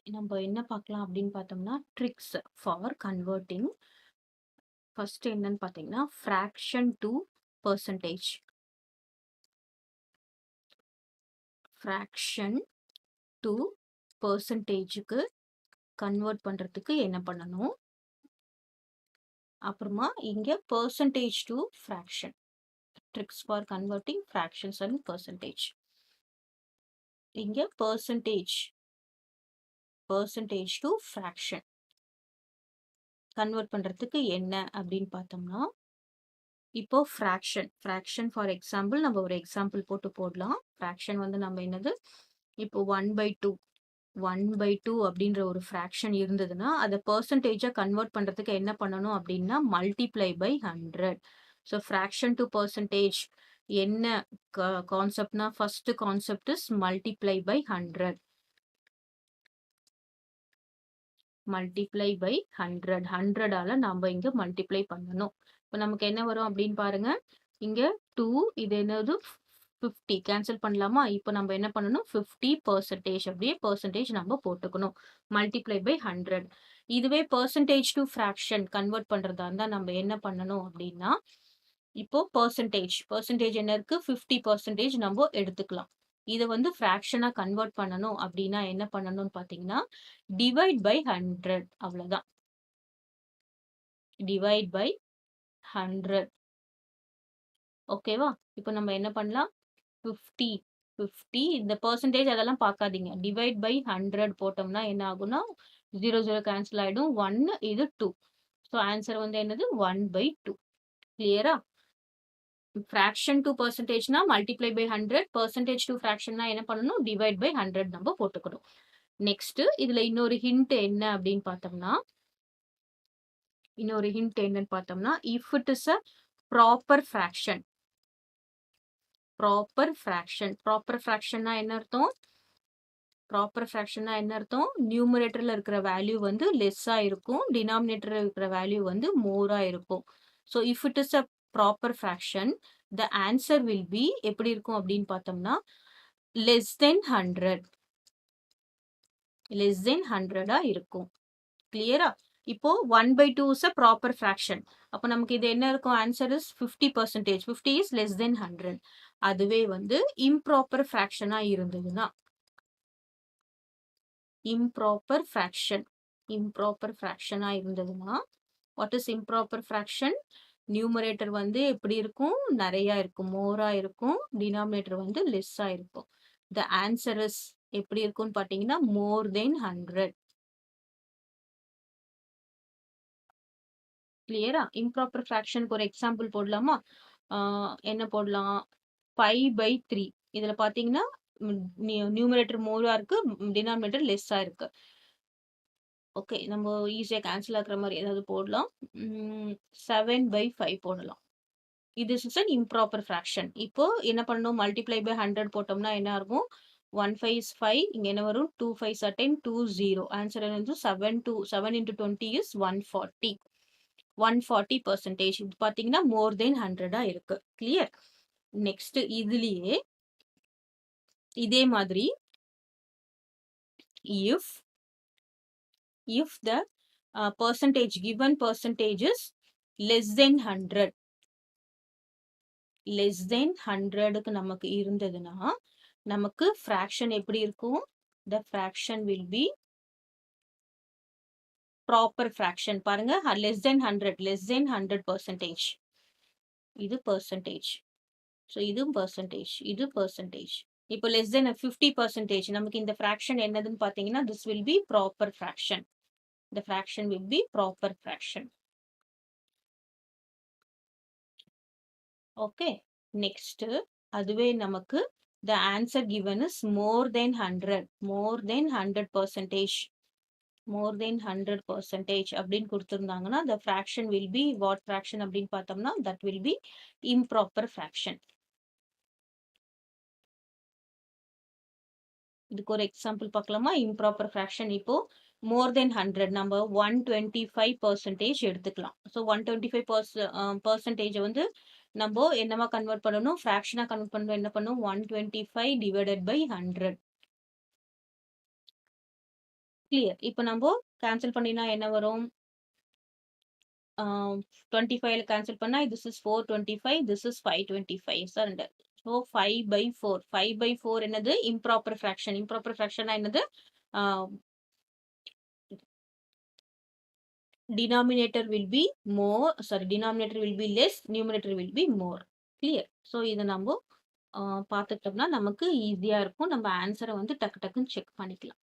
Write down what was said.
நம்ம என்ன பார்க்கலாம் அப்படின்னு பார்த்தோம்னா, ட்ரிக்ஸ் ஃபார் கன்வெர்ட்டிங். ஃபர்ஸ்ட் என்னன்னு பார்த்தீங்கன்னா, fraction to percentage. Fraction to பெர்சன்டேஜுக்கு கன்வெர்ட் பண்றதுக்கு என்ன பண்ணணும்? அப்புறமா இங்க percentage to fraction. Tricks for converting fractions and percentage. இங்க பெர்சன்டேஜ் டு ஃபிராக்ஷன் கன்வெர்ட் பண்றதுக்கு என்ன அப்படின்னு பார்த்தோம்னா, இப்போ ஃபிராக்ஷன் ஃபார் எக்ஸாம்பிள் நம்ம ஒரு எக்ஸாம்பிள் போடலாம். ஃபிராக்ஷன் வந்து நம்ம என்னது, இப்போ 1/2 அப்படின்ற ஒரு ஃபிராக்ஷன் இருந்ததுன்னா அதை பெர்சன்டேஜா கன்வெர்ட் பண்றதுக்கு என்ன பண்ணணும் அப்படின்னா multiply by 100. So fraction to percentage என்ன கான்செப்ட்னா, first concept is multiply by 100. Multiply by 100. 100ஆல நாம இங்க மல்டிப்ளை பண்ணணும். இப்போ நமக்கு என்ன வரும் அப்படின்னு பாருங்க. இங்க 2, இது என்னது 50 கேன்சல் பண்ணலாமா? இப்போ நம்ம என்ன பண்ணணும், 50% அப்படியே பெர்சன்டேஜ் நம்ம போட்டுக்கணும். Multiply by 100. இதுவே பெர்சன்டேஜ் டு ஃபிராக்ஷன் கன்வெர்ட் பண்றதா இருந்தா நம்ம என்ன பண்ணணும் அப்படின்னா, இப்போ பெர்சன்டேஜ் என்ன இருக்கு, 50% நம்ம எடுத்துக்கலாம். இதை வந்து ஃபிராக்ஷனா கன்வெர்ட் பண்ணணும் அப்படின்னா என்ன பண்ணணும்னு பாத்தீங்கன்னா, டிவைட் பை 100. அவ்வளவுதான். Divide by 100. ஓகேவா? இப்போ நம்ம என்ன பண்ணலாம், 50 இந்த பெர்சன்டேஜ் அதெல்லாம் பார்க்காதீங்க. டிவைட் பை 100 போட்டோம்னா என்ன ஆகும்னா, 0 கேன்சல் ஆயிடும். 1 இது 2. ஸோ ஆன்சர் வந்து என்னது, 1/2. கிளியரா? ஃபிராக்ஷன் டு பெர்சன்டேஜ்னா மல்டிப்ளை பை 100, பெர்சன்டேஜ் டு ஃபிராக்ஷன்னா என்ன பண்ணணும், டிவைட் பை 100 நம்ம போட்டுக்கணும். நெக்ஸ்ட் இதுல இன்னொரு ஹிண்ட் என்ன அப்படின்னு பார்த்தோம்னா, if it is a proper fraction. Proper ஃபிராக்ஷன்னா என்ன அர்த்தம்? நியூமரேட்டர்ல இருக்கிற வேல்யூ வந்து லெஸ்ஸா இருக்கும், டினாமினேட்டர்ல இருக்கிற வேல்யூ வந்து மோரா இருக்கும். So if it is a proper fraction, the answer will be எப்படி இருக்கும் அப்படின்னு பார்த்தோம்னா, less than 100 இருக்கும். கிளியரா? இப்போ 1/2 இஸ் அ ப்ராப்பர் ஃபிராக்ஷன். அப்போ நமக்கு இது என்ன இருக்கும், answer is 50%. 50 is less than 100. அதுவே வந்து இம்ப்ராப்பர் ஃபிராக்ஷனா இருந்ததுன்னா, இம்ப்ராப்பர் ஃபிராக்ஷனா இருந்ததுன்னா, what is improper fraction? Numerator வந்து எப்படி இருக்கும், நிறைய இருக்கும், மோரா இருக்கும். டினாமினேட்டர் வந்து லெஸ்ஸா இருக்கும். த ஆன்சர் இஸ் எப்படி இருக்கும்னு பாத்தீங்கன்னா, மோர் தென் 100. கிளியரா? இம்ப்ராப்பர் ஃபிராக்ஷனுக்கு ஒரு எக்ஸாம்பிள் போடலாமா? என்ன போடலாம், 5/3. இதுல பாத்தீங்கன்னா நியூமரேட்டர் மோரா இருக்கு, டினாமினேட்டர் லெஸ்ஸா இருக்கு. ஓகே, நம்ம ஈஸியா கேன்சல் ஆகுற மாதிரி ஏதாவது போடலாம். 7/5 போடலாம். இது இஸ் அன் இம்ப்ராப்பர் ஃபிராக்ஷன். இப்போ என்ன பண்ணணும், மல்டிப்ளை பை 100 போட்டோம்னா என்ன இருக்கும், 1 5 is 5. இங்க என்ன வரும், 2 5 are 10, 2 0. ஆன்சர் வந்து 7 into 20 is 140. 140%. இது பாத்தீங்கன்னா மோர் தென் 100 இருக்கு. கிளியர்? நெக்ஸ்ட் இதுலயே இதே மாதிரி, if the given percentage is less than 100, க்கு நமக்கு இருந்ததுன்னா நமக்கு ஃபிராக்ஷன் எப்படி இருக்கும், the fraction will be proper fraction. பாருங்க, less than 100%. இது percentage. ஸோ இது percentage. இப்போ less than 50%. நமக்கு இந்த fraction என்னதுன்னு பார்த்தீங்கன்னா, this will be proper fraction. The fraction will be proper fraction. Okay, next அதுவே நமக்கு the answer given is more than 100%. more than 100% அப்படின்னு கொடுத்திருந்தாங்கன்னா, the fraction will be what fraction அப்படின்னு பார்த்தோம்னா, that will be improper fraction. இதுக்கு ஒரு example பார்க்கலாமா? Improper fraction. இப்போ மோர் தென் 100 நம்ம 125% எடுத்துக்கலாம். ஸோ 125% வந்து நம்ம என்னவா கன்வெர்ட் பண்ணணும், ஃபிராக்ஷனா கன்வெர்ட் பண்ணணும். என்ன பண்ணணும், 125 divided by 100. கிளியர். இப்ப நம்போ கேன்சல் பண்ணினா என்ன வரும்? 25ல கேன்சல் பண்ணா this is 425, this is 525 surrender. So 5/4. 5/4 என்னது? Improper fraction. இம்ப்ராப்பர் ஃபிராக்ஷன்னா என்னது? ஆ denominator will be more, sorry, denominator will be less, numerator will be more. Clear? So இத நம்போ பார்த்துக்கிட்டோம்னா நமக்கு ஈஸியா இருக்கும். நம்ம ஆன்ஸர வந்து டக்கு டக்குன்னு செக் பண்ணிக்கலாம்.